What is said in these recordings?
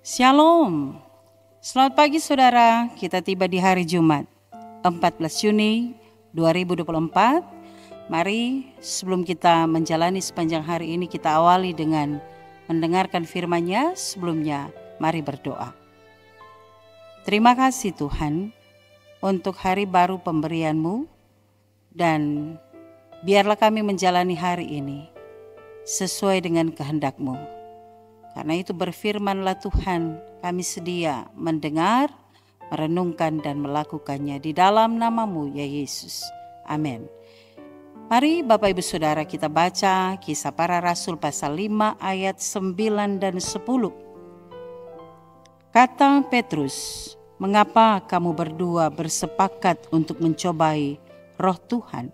Shalom. Selamat pagi saudara, kita tiba di hari Jumat 14 Juni 2024. Mari sebelum kita menjalani sepanjang hari ini, kita awali dengan mendengarkan firman-Nya. Sebelumnya mari berdoa. Terima kasih Tuhan untuk hari baru pemberian-Mu, dan biarlah kami menjalani hari ini sesuai dengan kehendak-Mu. Karena itu berfirmanlah Tuhan, kami sedia mendengar, merenungkan dan melakukannya di dalam nama-Mu ya Yesus. Amin. Mari Bapak Ibu Saudara kita baca Kisah Para Rasul pasal 5 ayat 9 dan 10. Kata Petrus, "Mengapa kamu berdua bersepakat untuk mencobai Roh Tuhan?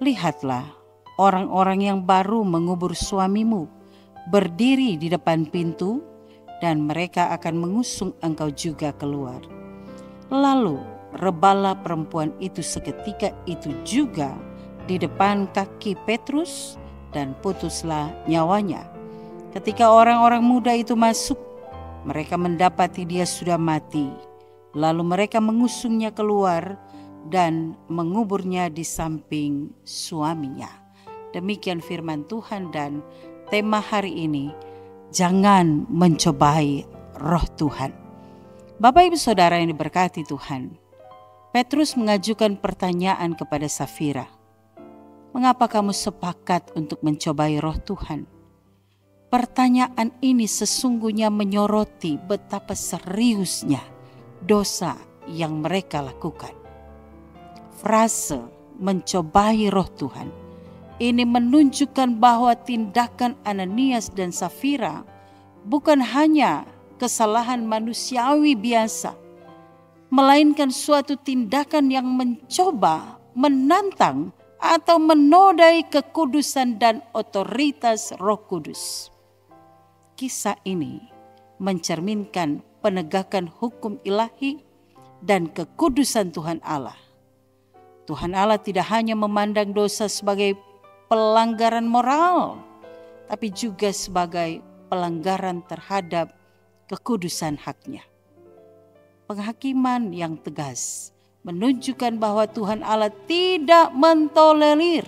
Lihatlah, orang-orang yang baru mengubur suamimu berdiri di depan pintu, dan mereka akan mengusung engkau juga keluar. Lalu rebalah perempuan itu seketika itu juga di depan kaki Petrus, dan putuslah nyawanya. Ketika orang-orang muda itu masuk, mereka mendapati dia sudah mati. Lalu mereka mengusungnya keluar dan menguburnya di samping suaminya." Demikian firman Tuhan, dan tema hari ini, jangan mencobai Roh Tuhan. Bapak Ibu Saudara yang diberkati Tuhan, Petrus mengajukan pertanyaan kepada Safira. "Mengapa kamu sepakat untuk mencobai Roh Tuhan?" Pertanyaan ini sesungguhnya menyoroti betapa seriusnya dosa yang mereka lakukan. Frase mencobai Roh Tuhan ini menunjukkan bahwa tindakan Ananias dan Safira bukan hanya kesalahan manusiawi biasa, melainkan suatu tindakan yang mencoba, menantang, atau menodai kekudusan dan otoritas Roh Kudus. Kisah ini mencerminkan penegakan hukum ilahi dan kekudusan Tuhan Allah. Tuhan Allah tidak hanya memandang dosa sebagai pelanggaran moral, tapi juga sebagai pelanggaran terhadap kekudusan hak-Nya. Penghakiman yang tegas menunjukkan bahwa Tuhan Allah tidak mentolerir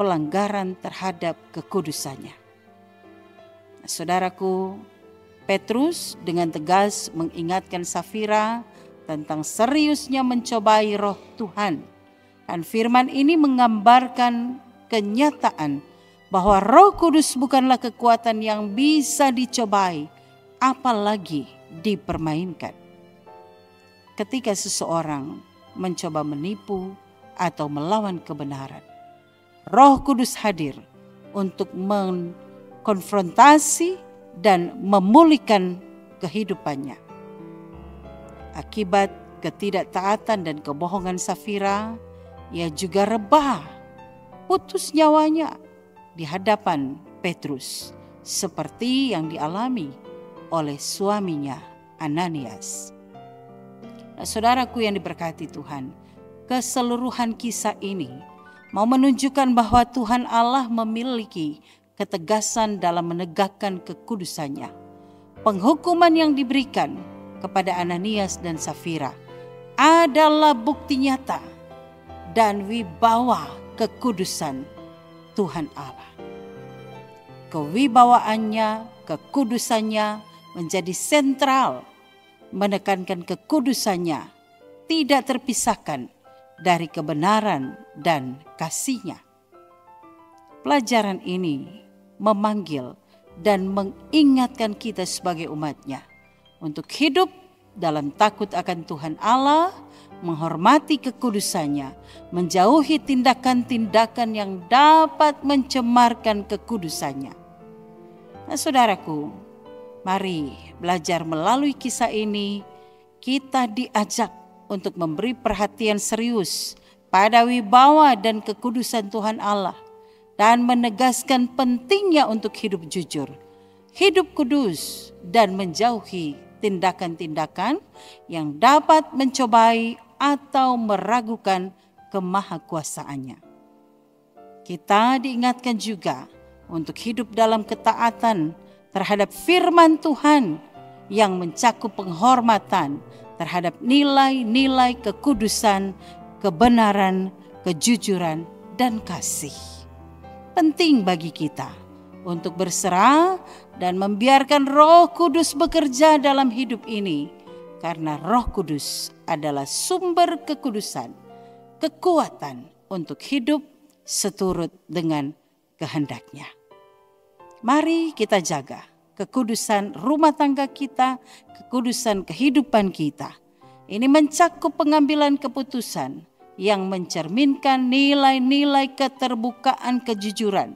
pelanggaran terhadap kekudusannya. Nah, saudaraku, Petrus dengan tegas mengingatkan Safira tentang seriusnya mencobai Roh Tuhan. Dan firman ini menggambarkan kenyataan bahwa Roh Kudus bukanlah kekuatan yang bisa dicobai, apalagi dipermainkan. Ketika seseorang mencoba menipu atau melawan kebenaran, Roh Kudus hadir untuk mengkonfrontasi dan memulihkan kehidupannya. Akibat ketidaktaatan dan kebohongan Safira, ia juga rebah, putus nyawanya di hadapan Petrus, seperti yang dialami oleh suaminya Ananias. Nah, saudaraku yang diberkati Tuhan, keseluruhan kisah ini mau menunjukkan bahwa Tuhan Allah memiliki ketegasan dalam menegakkan kekudusannya. Penghukuman yang diberikan kepada Ananias dan Safira adalah bukti nyata dan wibawa kekudusan Tuhan Allah. Kewibawaannya, kekudusannya menjadi sentral, menekankan kekudusannya tidak terpisahkan dari kebenaran dan kasih-Nya. Pelajaran ini memanggil dan mengingatkan kita sebagai umat-Nya untuk hidup dalam takut akan Tuhan Allah, menghormati kekudusannya, menjauhi tindakan-tindakan yang dapat mencemarkan kekudusannya. Nah, saudaraku, mari belajar melalui kisah ini. Kita diajak untuk memberi perhatian serius pada wibawa dan kekudusan Tuhan Allah, dan menegaskan pentingnya untuk hidup jujur, hidup kudus, dan menjauhi tindakan-tindakan yang dapat mencobai atau meragukan kemahakuasaannya. Kita diingatkan juga untuk hidup dalam ketaatan terhadap firman Tuhan yang mencakup penghormatan terhadap nilai-nilai kekudusan, kebenaran, kejujuran, dan kasih. Penting bagi kita untuk berserah dan membiarkan Roh Kudus bekerja dalam hidup ini, karena Roh Kudus adalah sumber kekudusan, kekuatan untuk hidup seturut dengan kehendak-Nya. Mari kita jaga kekudusan rumah tangga kita, kekudusan kehidupan kita. Ini mencakup pengambilan keputusan yang mencerminkan nilai-nilai keterbukaan, kejujuran,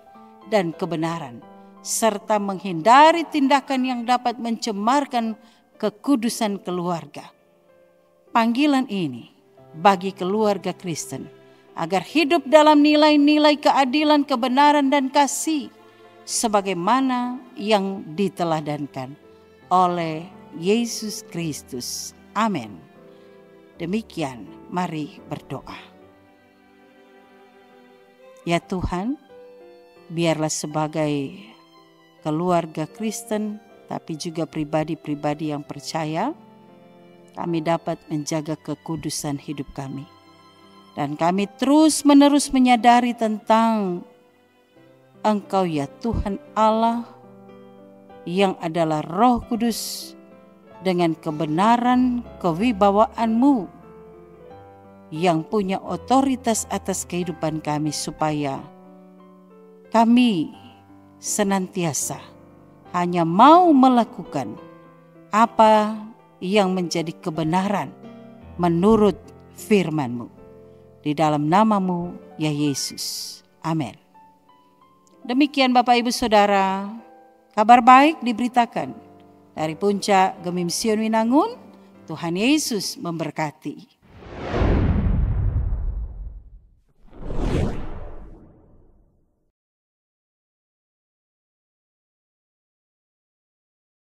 dan kebenaran, serta menghindari tindakan yang dapat mencemarkan kekudusan keluarga. Panggilan ini bagi keluarga Kristen agar hidup dalam nilai-nilai keadilan, kebenaran, dan kasih sebagaimana yang diteladankan oleh Yesus Kristus. Amin. Demikian, mari berdoa. Ya Tuhan, biarlah sebagai keluarga Kristen, tapi juga pribadi-pribadi yang percaya, kami dapat menjaga kekudusan hidup kami. Dan kami terus-menerus menyadari tentang Engkau ya Tuhan Allah yang adalah Roh Kudus dengan kebenaran kewibawaan-Mu yang punya otoritas atas kehidupan kami, supaya kami senantiasa hanya mau melakukan apa yang menjadi kebenaran menurut firman-Mu. Di dalam nama-Mu ya Yesus. Amin. Demikian Bapak Ibu Saudara, kabar baik diberitakan dari Puncak Gemim Sion Winangun. Tuhan Yesus memberkati.